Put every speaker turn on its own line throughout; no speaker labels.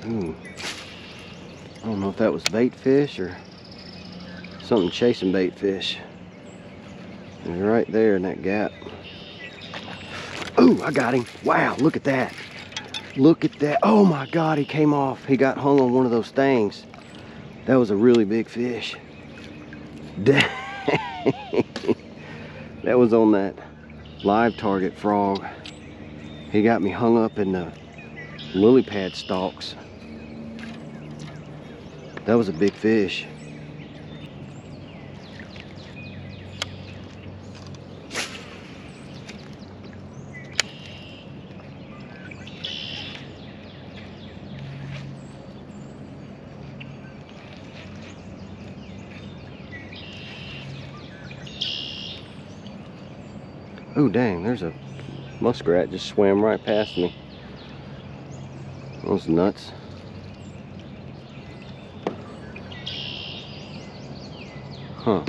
Ooh. I don't know if that was bait fish or something chasing bait fish. He's right there in that gap. Ooh, I got him. Wow, look at that. Look at that. Oh my God, he came off. He got hung on one of those things. That was a really big fish. Dang. That was on that live target frog. He got me hung up in the lily pad stalks. That was a big fish. Oh dang, there's a muskrat just swam right past me. Those nuts. Huh.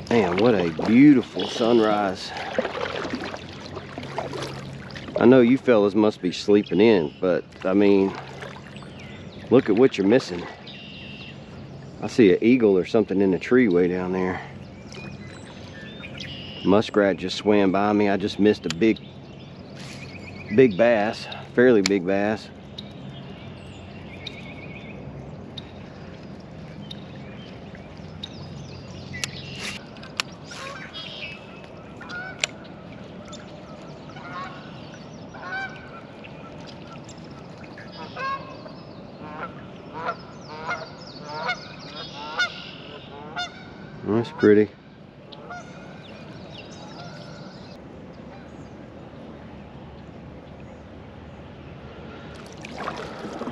Man, what a beautiful sunrise. I know you fellas must be sleeping in, but I mean, look at what you're missing. I see an eagle or something in the tree way down there. Muskrat just swam by me. I just missed a big bass, fairly big bass. That's pretty.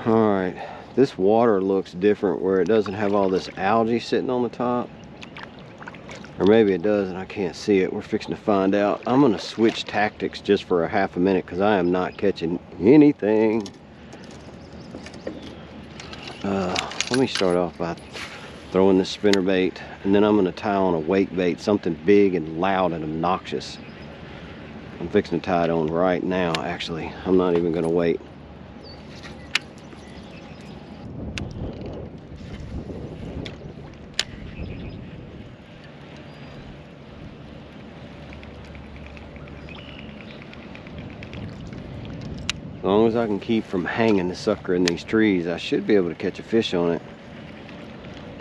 Alright, this water looks different where it doesn't have all this algae sitting on the top. Or maybe it does and I can't see it. We're fixing to find out. I'm going to switch tactics just for a half a minute because I am not catching anything. Let me start off by throwing this spinnerbait, and then I'm going to tie on a wake bait, something big and loud and obnoxious. I'm fixing to tie it on right now, actually. I'm not even going to wait. As long as I can keep from hanging the sucker in these trees, I should be able to catch a fish on it.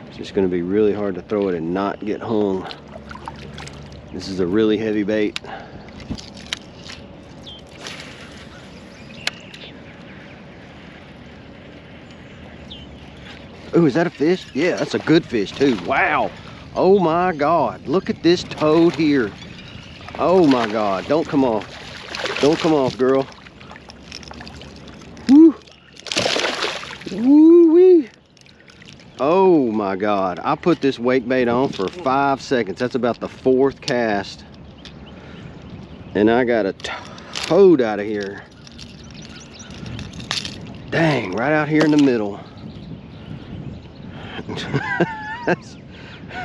It's just going to be really hard to throw it and not get hung. This is a really heavy bait. Oh, is that a fish? Yeah, that's a good fish too. Wow. Oh my God. Look at this toad here. Oh my God. Don't come off. Don't come off, girl. Woo. Woo-wee. Oh my God. I put this wake bait on for 5 seconds. That's about the 4th cast. And I got a toad out of here. Dang, right out here in the middle.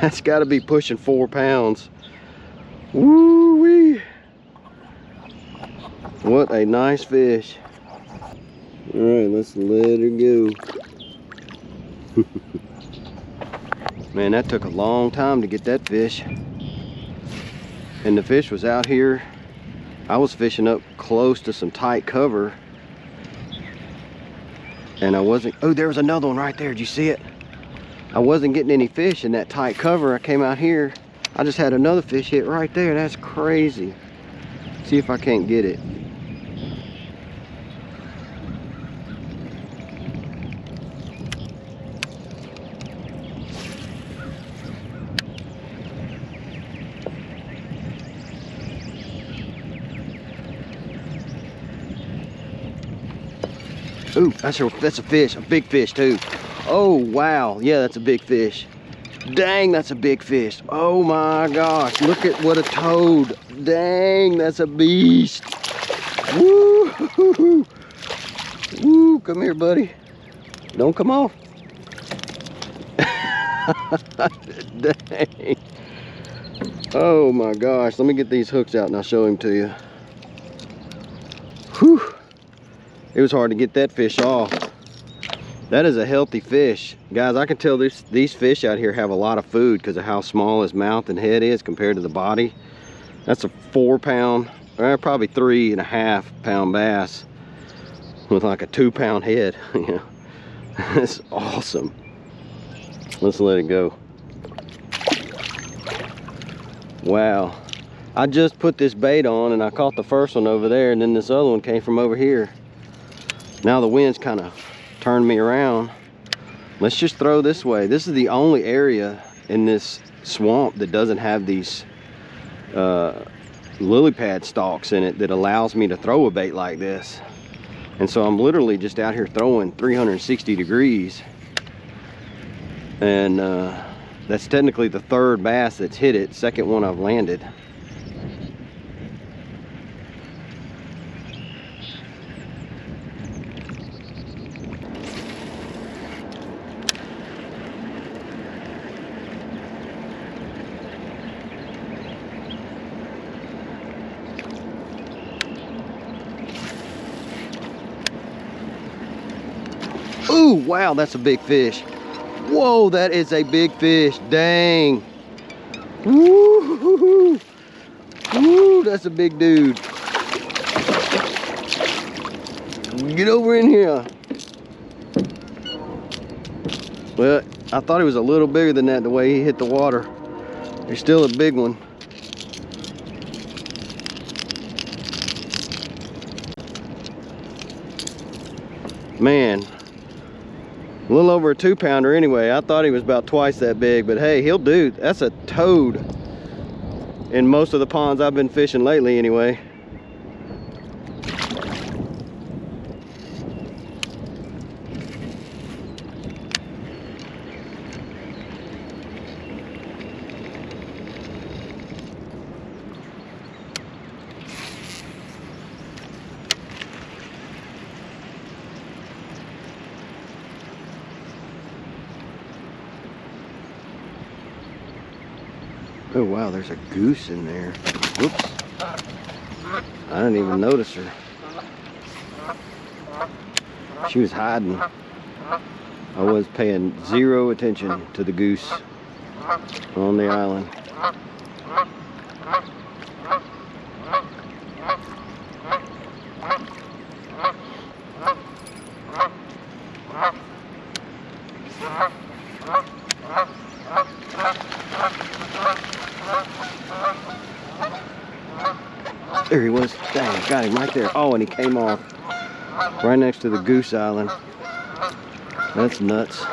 That's got to be pushing 4 pounds. Woo-wee. What a nice fish. All right, let's let her go. Man, that took a long time to get that fish. And the fish was out here. I was fishing up close to some tight cover. And I wasn't, oh, there was another one right there. Did you see it? I wasn't getting any fish in that tight cover. I came out here. I just had another fish hit right there. That's crazy. See if I can't get it. Ooh, that's a fish, a big fish too. Oh wow, yeah, that's a big fish. Dang, that's a big fish. Oh my gosh, look at what a toad. Dang, that's a beast. Woo, woo, come here, buddy. Don't come off. Dang. Oh my gosh, let me get these hooks out and I'll show him to you. Whew. It was hard to get that fish off. That is a healthy fish. Guys, I can tell these fish out here have a lot of food because of how small his mouth and head is compared to the body. That's a 4 pound, or probably 3.5 pound bass with like a 2 pound head. Yeah, that's awesome. Let's let it go. Wow. I just put this bait on and I caught the first one over there, and then this other one came from over here. Now the wind's kind of turned me around. Let's just throw this way. This is the only area in this swamp that doesn't have these lily pad stalks in it that allows me to throw a bait like this. And so I'm literally just out here throwing 360 degrees. And that's technically the third bass that's hit it, second one I've landed. Ooh, wow, that's a big fish. Whoa, that is a big fish. Dang. Woo, woo, that's a big dude. Get over in here. Well, I thought he was a little bigger than that the way he hit the water. He's still a big one. Man, a little over a 2 pounder anyway. I thought he was about twice that big, but hey, he'll do. That's a toad in most of the ponds I've been fishing lately anyway. Oh wow, there's a goose in there. Whoops. I didn't even notice her. She was hiding. I was paying zero attention to the goose on the island. There he was. Dang, got him right there. Oh, and he came off right next to the goose island. That's nuts.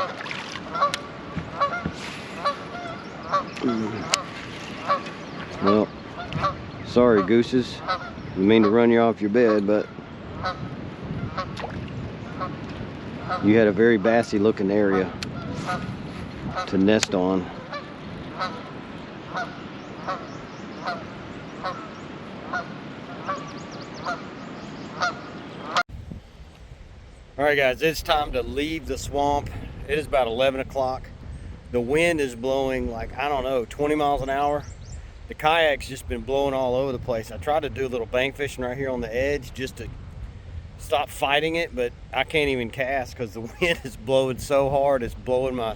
Well, sorry gooses. Didn't mean to run you off your bed, but you had a very bassy looking area to nest on. All right guys, it's time to leave the swamp. It is about 11 o'clock. The wind is blowing like, I don't know, 20 miles an hour. The kayak's just been blowing all over the place. I tried to do a little bank fishing right here on the edge just to stop fighting it, but I can't even cast because the wind is blowing so hard. It's blowing I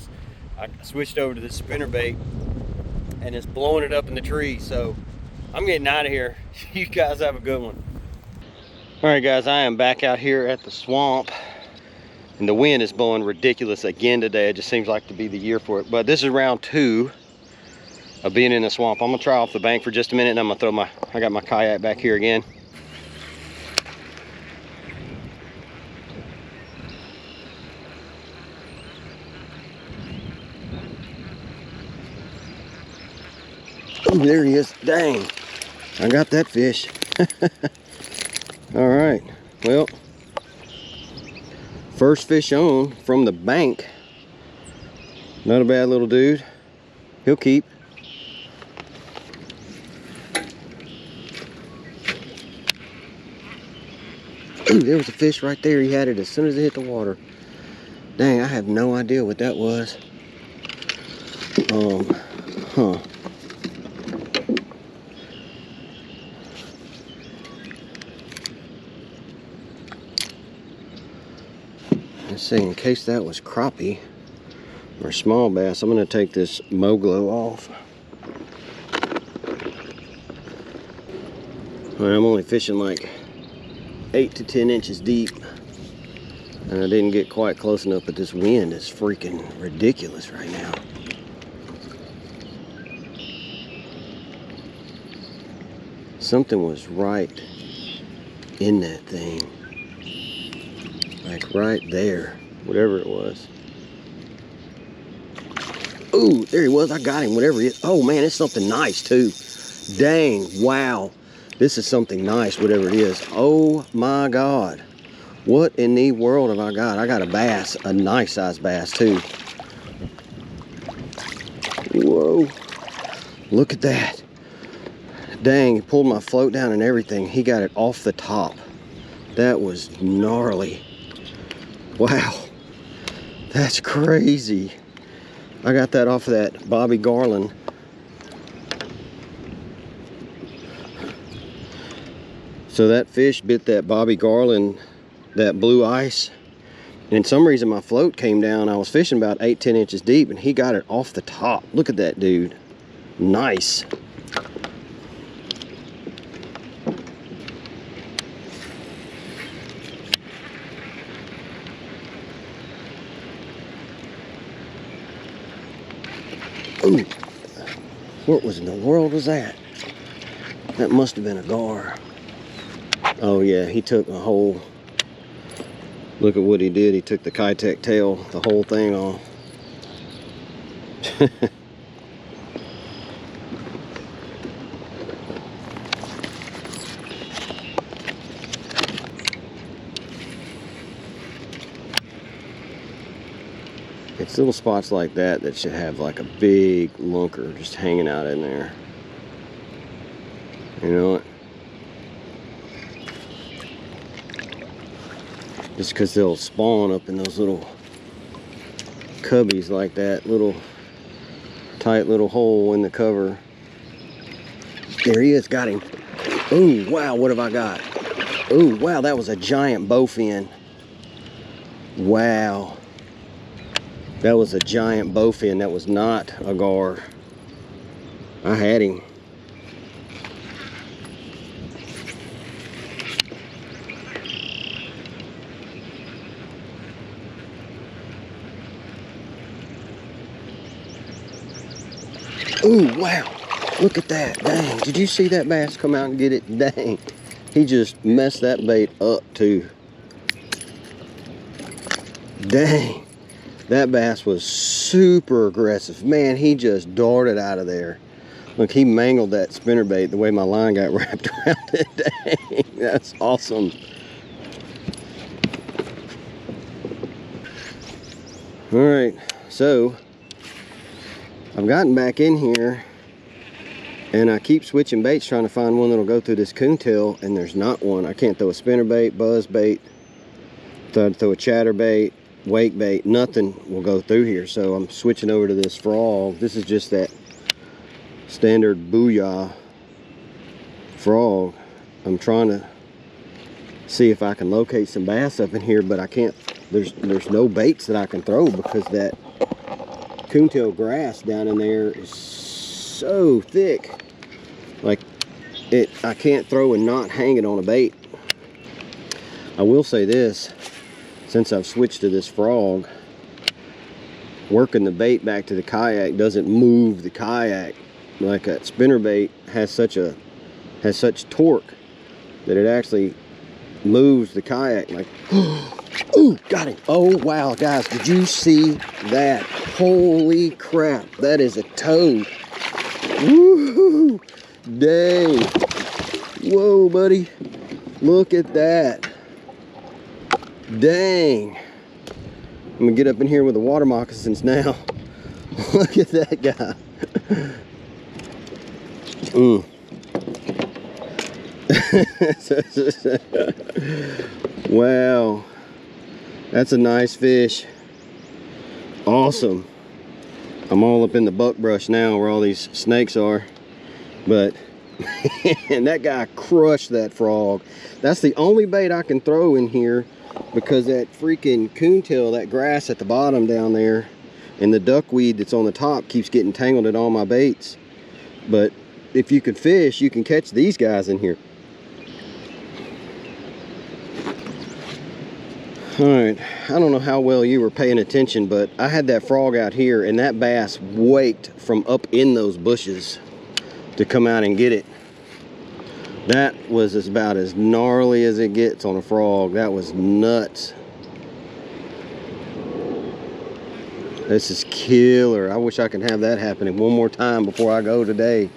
switched over to the spinnerbait and it's blowing it up in the trees. So I'm getting out of here. You guys have a good one. All right guys, I am back out here at the swamp. And the wind is blowing ridiculous again today. It just seems like to be the year for it. But this is round 2 of being in the swamp. I'm gonna try off the bank for just a minute and I'm gonna throw I got my kayak back here again. Oh, there he is. Dang, I got that fish. All right, well, first fish on from the bank. Not a bad little dude. He'll keep. Ooh, there was a fish right there. He had it as soon as it hit the water. Dang, I have no idea what that was. Huh. say, in case that was crappie or small bass, I'm gonna take this Moglo off. All right, I'm only fishing like 8 to 10 inches deep, and I didn't get quite close enough, but this wind is freaking ridiculous right now. Something was right in that thing, like right there, whatever it was. Ooh, there he was. I got him, whatever he is. Oh man, it's something nice too. Dang, wow. This is something nice, whatever it is. Oh my God. What in the world have I got? I got a bass, a nice sized bass too. Whoa, look at that. Dang, he pulled my float down and everything. He got it off the top. That was gnarly. Wow, that's crazy. I got that off of that Bobby Garland. So that fish bit that Bobby Garland, that blue ice, and some reason my float came down. I was fishing about 8-10 inches deep, and he got it off the top. Look at that dude. Nice. Ooh, what was in the world was that? That must have been a gar. Oh yeah, he took a whole, look at what he did. He took the Kayak tail, the whole thing off. It's little spots like that that should have like a big lunker just hanging out in there. You know what? Just because they'll spawn up in those little cubbies like that, little tight little hole in the cover. There he is, got him. Ooh, wow, what have I got? Ooh, wow, that was a giant bowfin. Wow. That was a giant bowfin. That was not a gar. I had him. Ooh, wow. Look at that. Dang. Did you see that bass come out and get it? Dang. He just messed that bait up too. Dang. That bass was super aggressive. Man, he just darted out of there. Look, he mangled that spinnerbait the way my line got wrapped around it. Dang, that's awesome. All right, so I've gotten back in here and I keep switching baits trying to find one that'll go through this coontail, and there's not one. I can't throw a spinnerbait, buzz bait, throw a chatterbait, wake bait, nothing will go through here. So I'm switching over to this frog. This is just that standard Booyah frog. I'm trying to see if I can locate some bass up in here, but I can't. There's no baits that I can throw because that coontail grass down in there is so thick. Like I can't throw and not hang it on a bait. I will say this, since I've switched to this frog, working the bait back to the kayak doesn't move the kayak. Like that spinnerbait has such torque that it actually moves the kayak. Like, ooh, got him. Oh wow, guys, did you see that? Holy crap, that is a toad. Woo, dang. Whoa, buddy, look at that. Dang. I'm gonna get up in here with the water moccasins now. Look at that guy. Wow, that's a nice fish. Awesome. I'm all up in the buckbrush now where all these snakes are, but and that guy crushed that frog. That's the only bait I can throw in here because that freaking coontail, that grass at the bottom down there, and the duckweed that's on the top keeps getting tangled in all my baits. But if you can fish, you can catch these guys in here. All right, I don't know how well you were paying attention, but I had that frog out here, and that bass waked from up in those bushes to come out and get it. That was about as gnarly as it gets on a frog. That was nuts. This is killer. I wish I could have that happening one more time before I go today.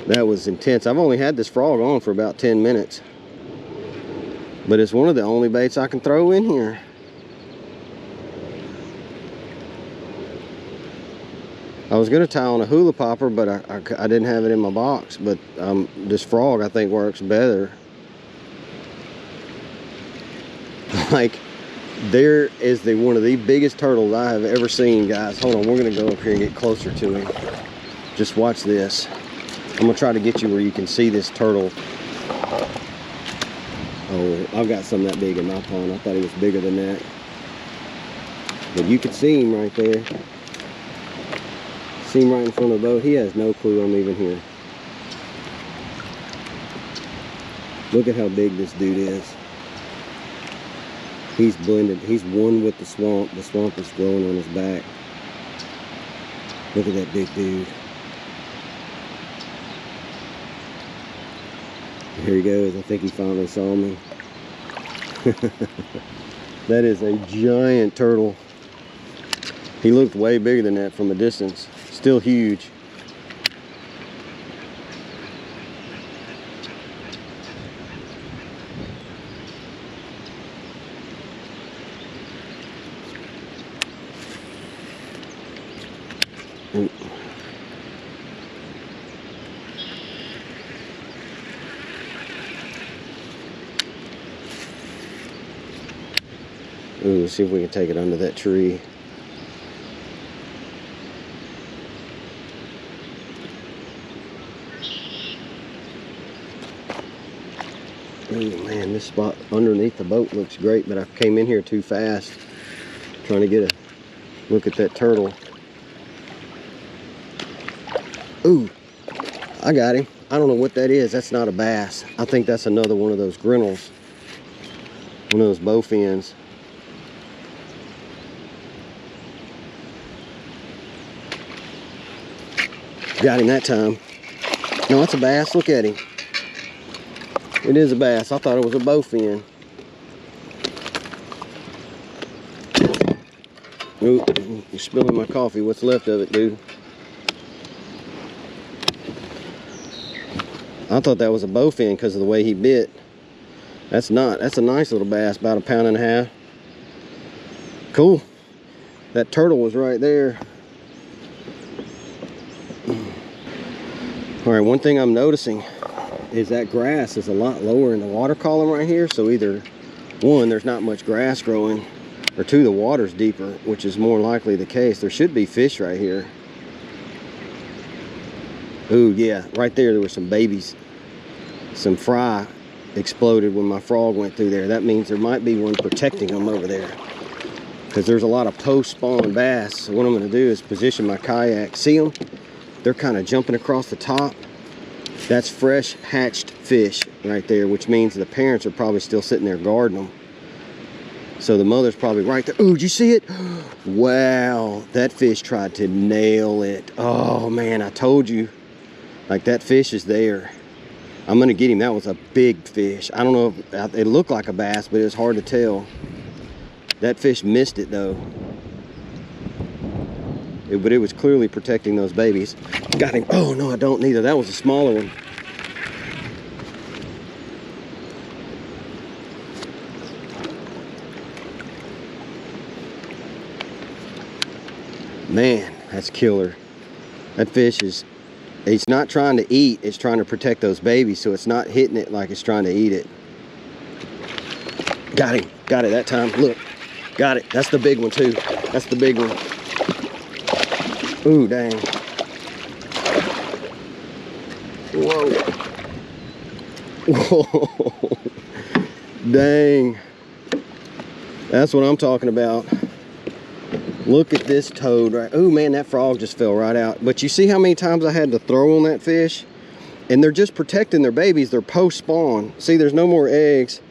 That was intense. I've only had this frog on for about 10 minutes. But it's one of the only baits I can throw in here. I was gonna tie on a hula popper, but I didn't have it in my box. But this frog I think works better. Like, there is one of the biggest turtles I have ever seen, guys. Hold on, we're gonna go up here and get closer to him. Just watch this. I'm gonna try to get you where you can see this turtle. Oh, I've got some that big in my pond. I thought he was bigger than that. But you can see him right there. See him right in front of the boat. He has no clue I'm even here. Look at how big this dude is. He's blended. He's one with the swamp. The swamp is growing on his back. Look at that big dude. Here he goes. I think he finally saw me. That is a giant turtle. He looked way bigger than that from a distance. Still huge. Ooh, let's see if we can take it under that tree. Ooh, man, this spot underneath the boat looks great, but I came in here too fast trying to get a look at that turtle. Ooh, I got him. I don't know what that is. That's not a bass. I think that's another one of those grinnels. One of those bow fins. Got him that time. No, it's a bass. Look at him. It is a bass. I thought it was a bowfin. Ooh, you're spilling my coffee. What's left of it, dude? I thought that was a bowfin because of the way he bit. That's not. That's a nice little bass, about 1.5 pounds. Cool. That turtle was right there. All right, one thing I'm noticing is that grass is a lot lower in the water column right here. So either one, there's not much grass growing, or two, the water's deeper, which is more likely the case. There should be fish right here. Ooh, yeah, right there were some babies. Some fry exploded when my frog went through there. That means there might be one protecting them over there, because there's a lot of post-spawn bass. So what I'm gonna do is position my kayak. See them? They're kind of jumping across the top. That's fresh hatched fish right there, which means the parents are probably still sitting there guarding them. So the mother's probably right there. Ooh, did you see it? Wow, that fish tried to nail it. Oh man, I told you. Like, that fish is there. I'm gonna get him. That was a big fish. I don't know if it looked like a bass, but it was hard to tell. That fish missed it though. But it was clearly protecting those babies. Got him. Oh no, I don't neither. That was a smaller one. Man, that's killer. That fish is, it's not trying to eat, it's trying to protect those babies, so it's not hitting it like it's trying to eat it. Got him. Got it that time. Look. Got it. That's the big one too. That's the big one. Ooh, dang. Whoa. Whoa. Dang. That's what I'm talking about. Look at this toad right. Oh man, that frog just fell right out. But you see how many times I had to throw on that fish? And they're just protecting their babies. They're post-spawn. See, there's no more eggs.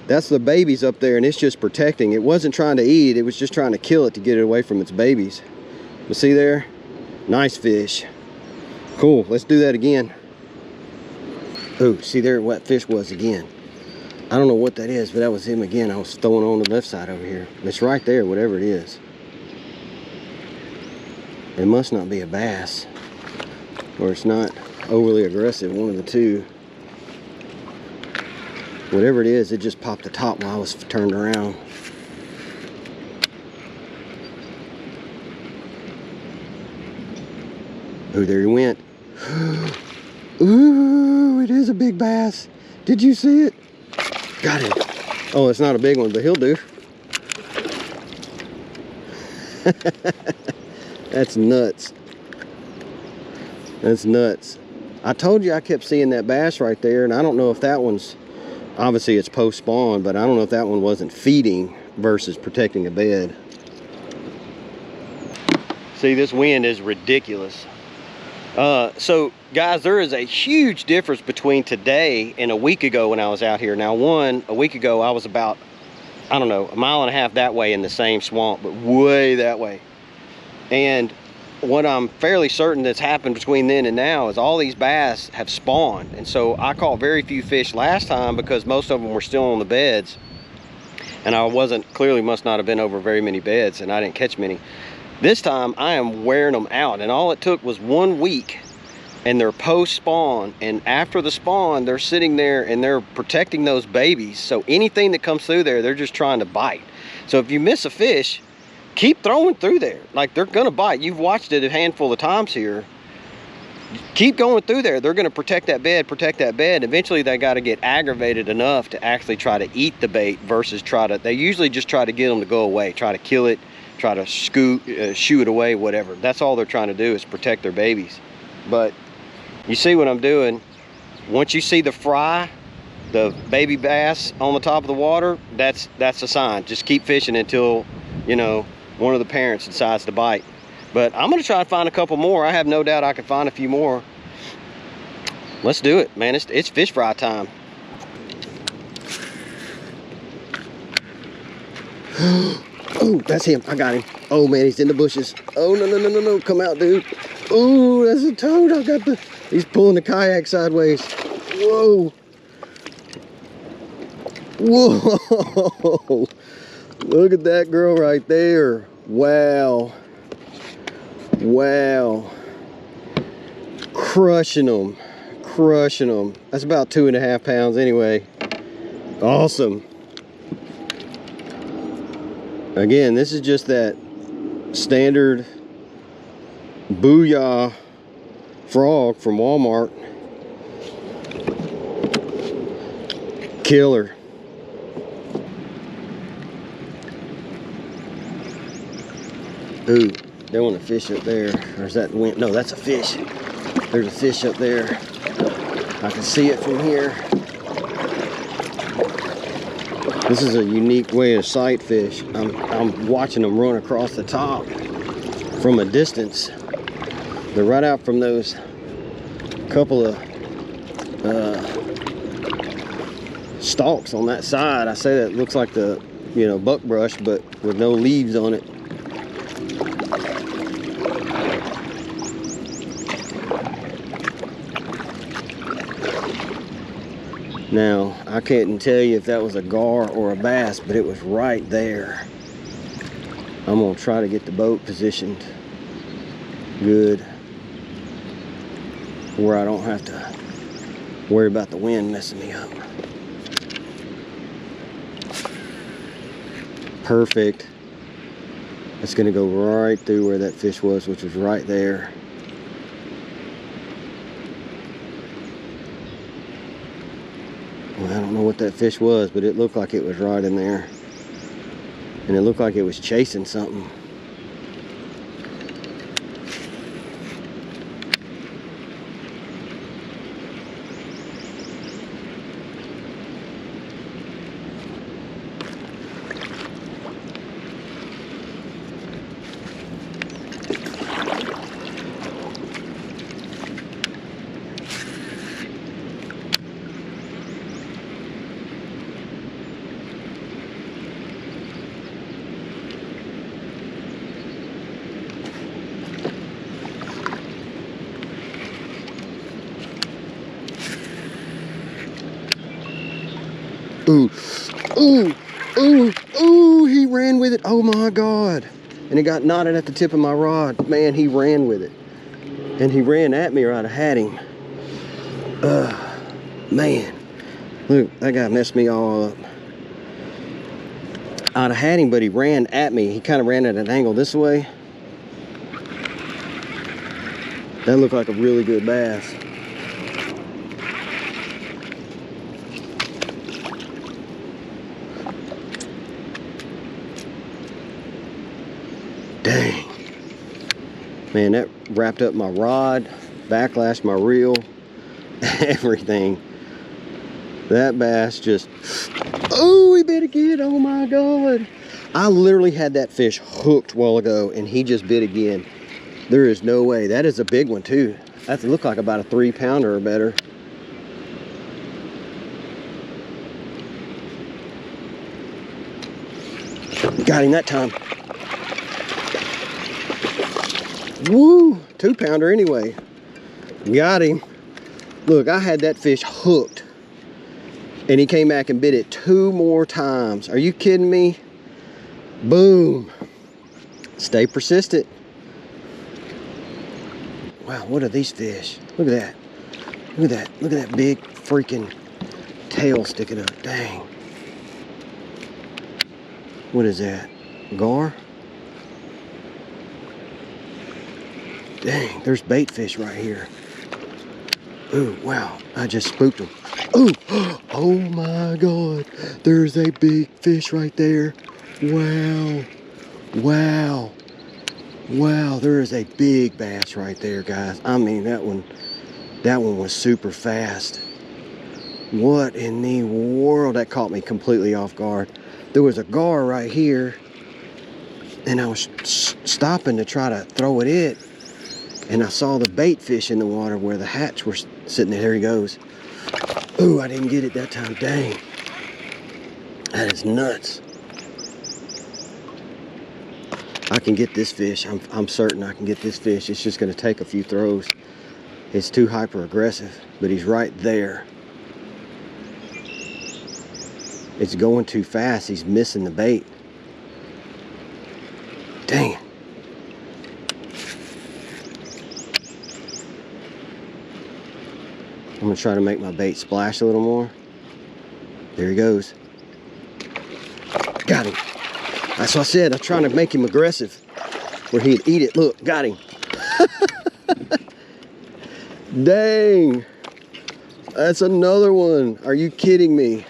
That's the babies up there, and it's just protecting. It wasn't trying to eat. It was just trying to kill it to get it away from its babies. But see there? Nice fish. Cool, let's do that again. Oh, see there what fish was again. I don't know what that is, but that was him again. I was throwing on the left side over here. It's right there, whatever it is. It must not be a bass, or it's not overly aggressive, one of the two. Whatever it is, it just popped the top while I was turned around. Oh, there he went. Ooh, it is a big bass. Did you see it? Got him. Oh, it's not a big one, but he'll do. That's nuts. That's nuts. I told you I kept seeing that bass right there, and I don't know if that one's, obviously it's post-spawn, but I don't know if that one wasn't feeding versus protecting a bed. See, this wind is ridiculous. So guys, there is a huge difference between today and a week ago when I was out here. Now, a week ago I was about, I don't know, 1.5 miles that way in the same swamp, but way that way. And what I'm fairly certain that's happened between then and now is all these bass have spawned. And so I caught very few fish last time because most of them were still on the beds. And I clearly must not have been over very many beds, and I didn't catch many. This time I am wearing them out, and all it took was 1 week, and they're post-spawn, and after the spawn they're sitting there and they're protecting those babies. So anything that comes through there, they're just trying to bite. So if you miss a fish, keep throwing through there. Like, they're gonna bite. You've watched it a handful of times here. Keep going through there. They're gonna protect that bed. Eventually they got to get aggravated enough to actually try to eat the bait versus they usually just try to get them to go away, try to kill it, try to shoo it away, whatever. That's all they're trying to do, is protect their babies. But you see what I'm doing. Once you see the fry, the baby bass on the top of the water, that's a sign. Just keep fishing until, you know, one of the parents decides to bite. But I'm gonna try to find a couple more. I have no doubt I can find a few more. Let's do it, man. It's fish fry time. Oh, that's him. I got him. Oh man, he's in the bushes. Oh, no, come out, dude. Oh, that's a toad. He's pulling the kayak sideways. Whoa. Whoa. Look at that girl right there. Wow. Wow. Crushing them. That's about 2.5 pounds anyway. Awesome. Again, this is just that standard Booyah Frog from Walmart. Killer. Ooh, there was a fish up there. Or is that the wind? No, that's a fish. There's a fish up there. I can see it from here. This is a unique way to sight fish. I'm watching them run across the top from a distance. They're right out from those couple of stalks on that side. I say that looks like the, you know, buckbrush, but with no leaves on it. Now, I couldn't tell you if that was a gar or a bass, but it was right there. I'm gonna try to get the boat positioned good where I don't have to worry about the wind messing me up. Perfect. It's gonna go right through where that fish was, which was right there. Well, I don't know what that fish was, but it looked like it was right in there. And it looked like it was chasing something. Ooh, ooh, ooh, ooh, he ran with it. Oh my God. And it got knotted at the tip of my rod. Man, he ran with it. And he ran at me right. I had him. Man. Look, that guy messed me all up. I'd have had him, but he ran at me. He kind of ran at an angle this way. That looked like a really good bass. Dang. Man, that wrapped up my rod, backlashed my reel, everything. That bass just, oh, he bit again. Oh my God. I literally had that fish hooked a while ago and he just bit again. There is no way. That is a big one too. That looked like about a 3-pounder or better. Got him that time. Woo, 2-pounder anyway. Got him. Look, I had that fish hooked and he came back and bit it 2 more times. Are you kidding me? Boom. Stay persistent. Wow, what are these fish? Look at that. Look at that. Look at that big freaking tail sticking up. Dang. What is that? Gar? Dang, there's bait fish right here. Ooh, wow, I just spooked them. Ooh, oh my God, there's a big fish right there. Wow, wow, wow, there is a big bass right there, guys. I mean, that one was super fast. What in the world? That caught me completely off guard. There was a gar right here, and I was stopping to try to throw it in. And I saw the bait fish in the water where the hatch were sitting there. There he goes. Ooh, I didn't get it that time. Dang. That is nuts. I can get this fish. I'm certain I can get this fish. It's just going to take a few throws. It's too hyper aggressive, but he's right there. It's going too fast. He's missing the bait. Dang it. I'm gonna try to make my bait splash a little more. There he goes. Got him. That's what I said. I'm trying to make him aggressive where he'd eat it. Look, got him. Dang. That's another one. Are you kidding me?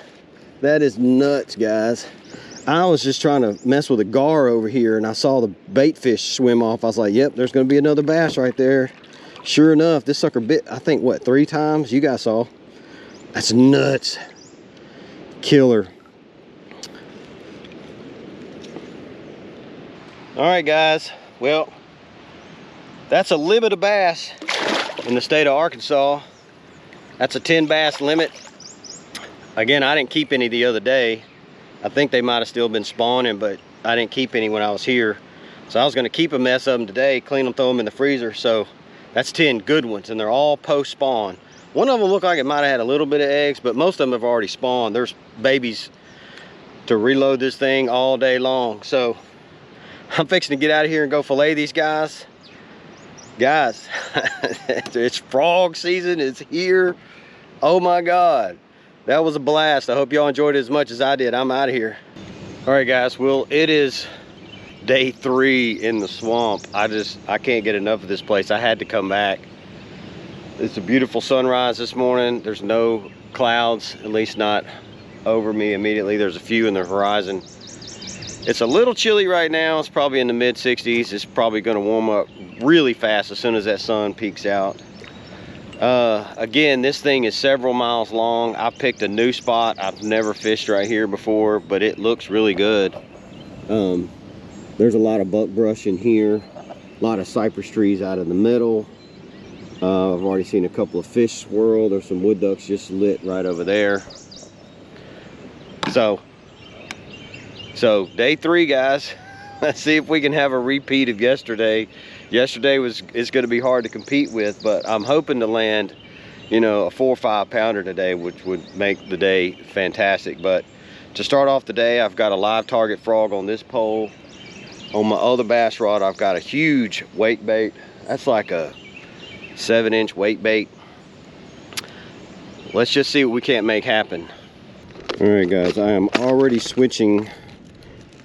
That is nuts, guys. I was just trying to mess with a gar over here and I saw the bait fish swim off. I was like, yep, there's gonna be another bass right there. Sure enough, this sucker bit, I think, what, 3 times? You guys saw. That's nuts. Killer. All right, guys. Well, that's a limit of bass in the state of Arkansas. That's a 10 bass limit. Again, I didn't keep any the other day. I think they might have still been spawning, but I didn't keep any when I was here. So I was going to keep a mess of them today, clean them, throw them in the freezer. So that's 10 good ones, and they're all post-spawn. One of them looked like it might have had a little bit of eggs, but most of them have already spawned. There's babies to reload this thing all day long. So I'm fixing to get out of here and go fillet these guys. Guys, it's frog season. It's here. Oh my God. That was a blast. I hope y'all enjoyed it as much as I did. I'm out of here. All right, guys. Well, it is day 3 in the swamp. I can't get enough of this place. I had to come back. It's a beautiful sunrise this morning. There's no clouds, at least not over me immediately. There's a few in the horizon. It's a little chilly right now. It's probably in the mid 60s. It's probably going to warm up really fast as soon as that sun peeks out. Again, this thing is several miles long. I picked a new spot. I've never fished right here before, but it looks really good. There's a lot of buckbrush in here, a lot of cypress trees out in the middle. I've already seen a couple of fish swirl. There's some wood ducks just lit right over there. So day 3, guys. Let's see if we can have a repeat of yesterday. Yesterday it's going to be hard to compete with, but I'm hoping to land, you know, a 4 or 5 pounder today, which would make the day fantastic. But to start off the day, I've got a live target frog on this pole. On my other bass rod, I've got a huge wake bait. That's like a 7-inch wake bait. Let's just see what we can't make happen. All right, guys, I am already switching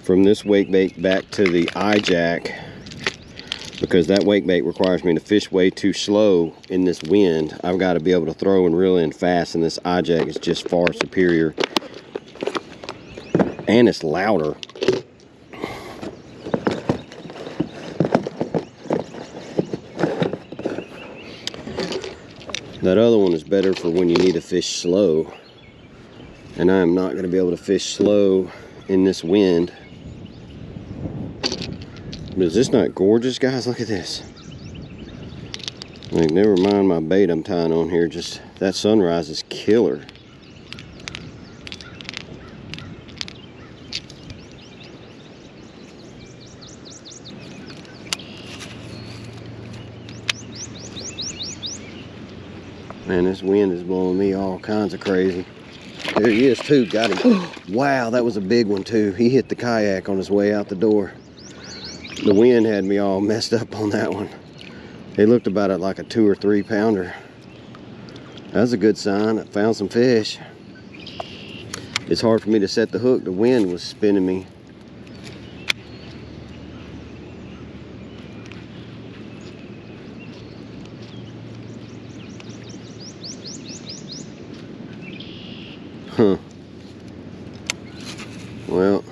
from this wake bait back to the iJack, because that wake bait requires me to fish way too slow in this wind. I've got to be able to throw and reel in fast, and this iJack is just far superior. And it's louder. That other one is better for when you need to fish slow. And I am not going to be able to fish slow in this wind. But is this not gorgeous, guys? Look at this. Like, never mind my bait I'm tying on here. Just that sunrise is killer. Man, this wind is blowing me all kinds of crazy. There he is too, got him. Wow, that was a big one too. He hit the kayak on his way out the door. The wind had me all messed up on that one. It looked about it like a 2 or 3 pounder. That's a good sign. I found some fish. It's hard for me to set the hook. The wind was spinning me. Huh. Well,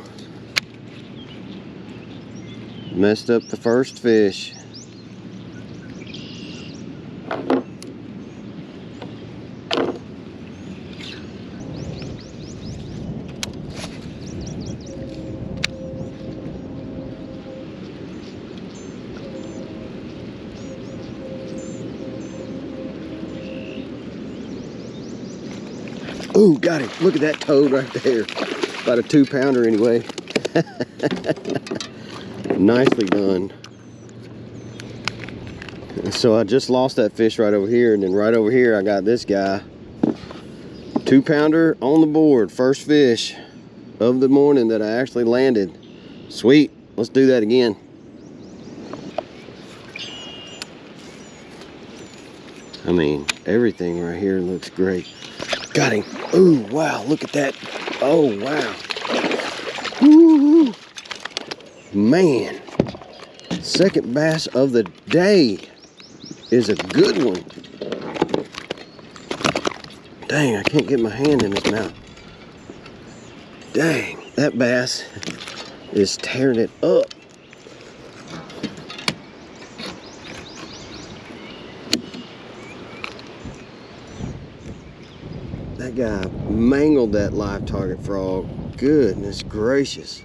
messed up the first fish. Ooh, got him. Look at that toad right there. About a 2 pounder anyway. Nicely done. So I just lost that fish right over here, and then right over here I got this guy. 2 pounder on the board. First fish of the morning that I actually landed. Sweet. Let's do that again. I mean, everything right here looks great. Got him. Ooh, wow, look at that. Oh, wow. Woo-hoo. Man, second bass of the day is a good one. Dang, I can't get my hand in his mouth. Dang, that bass is tearing it up. That guy mangled that live target frog. Goodness gracious.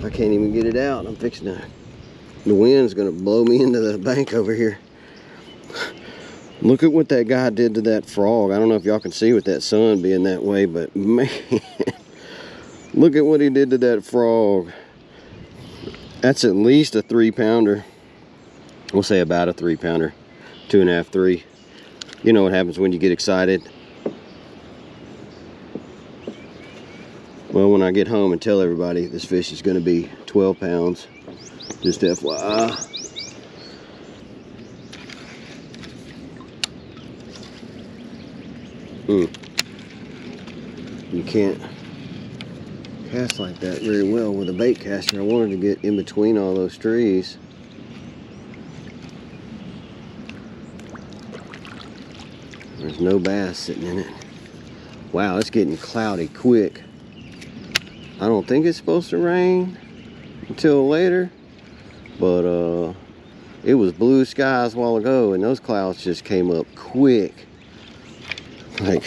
I can't even get it out. I'm fixing to, the wind's gonna blow me into the bank over here. Look at what that guy did to that frog. I don't know if y'all can see with that sun being that way, but man, look at what he did to that frog. That's at least a 3 pounder. We'll say about a 3 pounder. 2.5, 3. You know what happens when you get excited. Well, when I get home and tell everybody this fish is going to be 12 pounds, just FYI. You can't cast like that very well with a bait caster. I wanted to get in between all those trees. There's no bass sitting in it. Wow, it's getting cloudy quick. I don't think it's supposed to rain until later, but it was blue skies a while ago, and those clouds just came up quick. Like,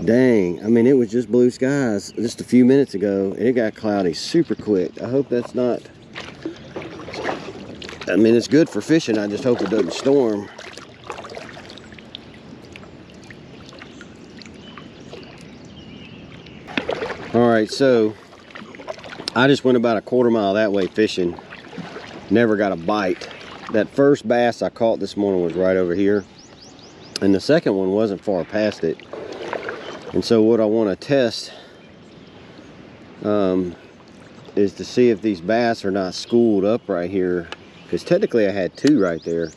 dang, I mean, it was just blue skies just a few minutes ago, and it got cloudy super quick. I hope that's not, I mean, it's good for fishing. I just hope it doesn't storm. All right, so I just went about a 1/4 mile that way fishing. Never got a bite. that first bass I caught this morning was right over here, and the second one wasn't far past it. And so what I want to test is to see if these bass are not schooled up right here, because technically I had two right there.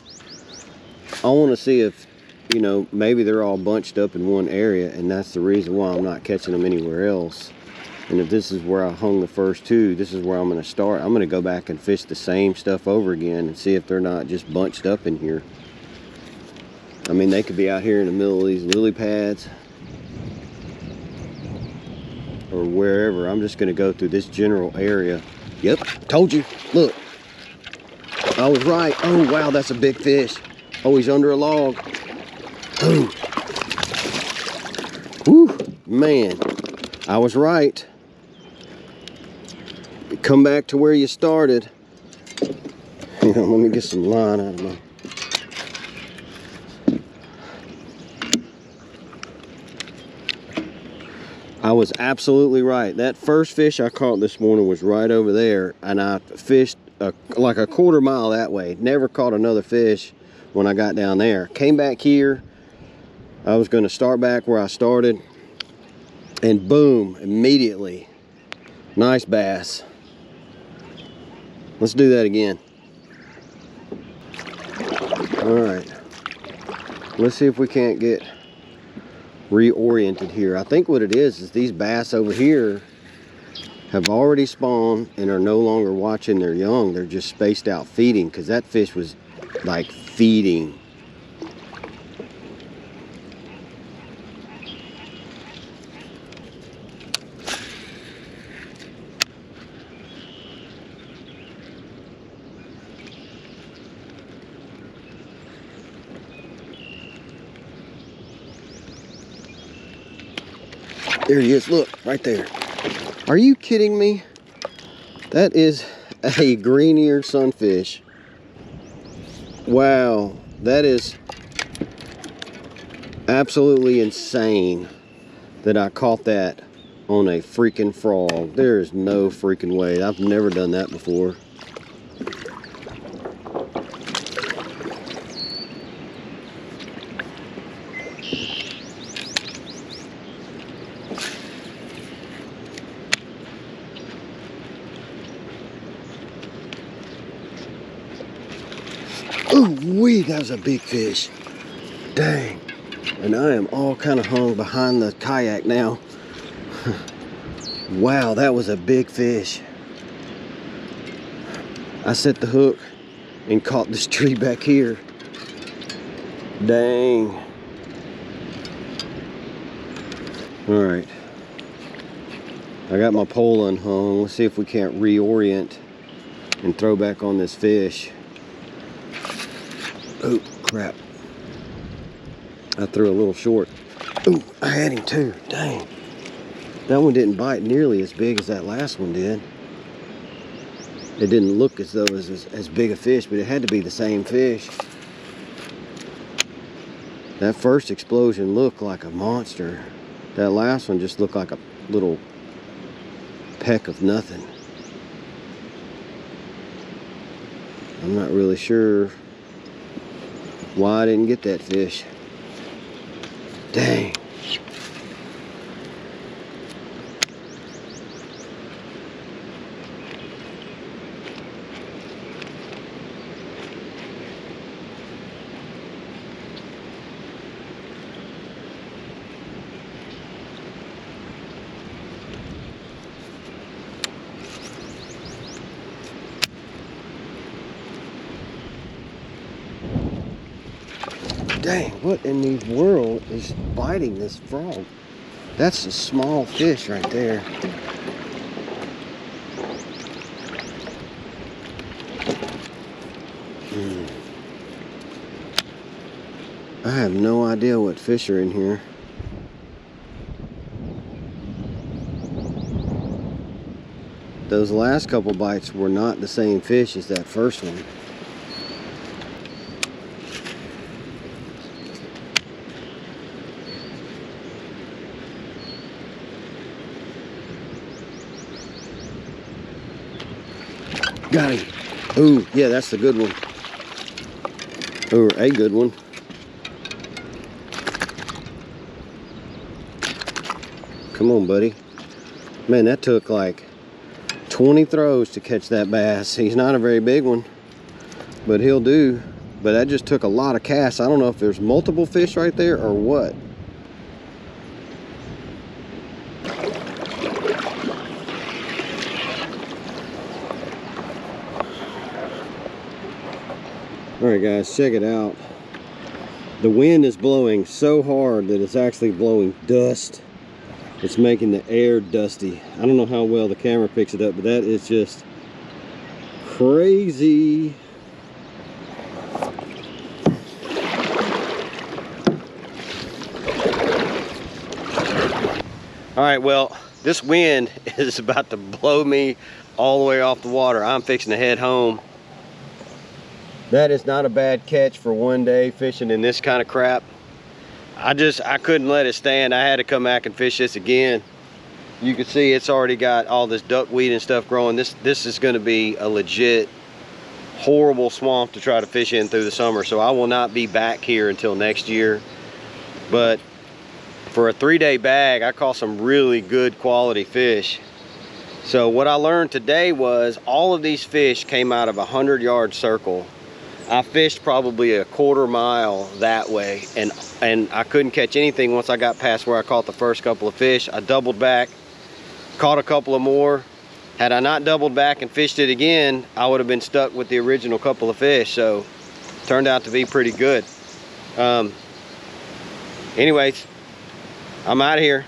I want to see if, you know, maybe they're all bunched up in one area and that's the reason why I'm not catching them anywhere else. And if this is where I hung the first two, this is where I'm going to start. I'm going to go back and fish the same stuff over again and see if they're not just bunched up in here. I mean, they could be out here in the middle of these lily pads or wherever. I'm just going to go through this general area. Yep, told you. Look, I was right. Oh, wow, that's a big fish. Oh, he's under a log. Oh. Whew, man, I was right. Come back to where you started. You know, let me get some line out of my... I was absolutely right. That first fish I caught this morning was right over there, and I fished like a quarter mile that way. Never caught another fish when I got down there. Came back here. I was going to start back where I started, and boom, immediately, nice bass. Let's do that again. All right, let's see if we can't get reoriented here. I think what it is these bass over here have already spawned and are no longer watching their young. They're just spaced out feeding, because that fish was like feeding. There he is, look, right there. Are you kidding me? That is a green-eared sunfish. Wow, that is absolutely insane that I caught that on a freaking frog. There is no freaking way. I've never done that before. Ooh wee, that was a big fish. Dang. And I am all kind of hung behind the kayak now. Wow, that was a big fish. I set the hook and caught this tree back here. Dang. All right. I got my pole unhung. Let's see if we can't reorient and throw back on this fish. Oh, crap. I threw a little short. Ooh, I had him too. Dang. That one didn't bite nearly as big as that last one did. It didn't look as though it was as big a fish, but it had to be the same fish. That first explosion looked like a monster. That last one just looked like a little peck of nothing. I'm not really sure why I didn't get that fish. Dang. Dang, what in the world is biting this frog? That's a small fish right there. I have no idea what fish are in here. Those last couple bites were not the same fish as that first one. Got him. Ooh, yeah, that's the good one. Or a good one. Come on, buddy. Man, that took like 20 throws to catch that bass. He's not a very big one, but he'll do. But that just took a lot of casts. I don't know if there's multiple fish right there or what. All right, guys, check it out. The wind is blowing so hard that it's actually blowing dust. It's making the air dusty. I don't know how well the camera picks it up, but that is just crazy. All right, well, this wind is about to blow me all the way off the water. I'm fixing to head home. That is not a bad catch for one day fishing in this kind of crap. I couldn't let it stand. I had to come back and fish this again. You can see it's already got all this duckweed and stuff growing. This is going to be a legit horrible swamp to try to fish in through the summer. So I will not be back here until next year. But for a 3-day bag, I caught some really good quality fish. So what I learned today was all of these fish came out of a 100-yard circle. I fished probably a quarter mile that way, and I couldn't catch anything once I got past where I caught the first couple of fish. I doubled back, caught a couple of more. Had I not doubled back and fished it again, I would have been stuck with the original couple of fish. So turned out to be pretty good. Anyways, I'm out of here.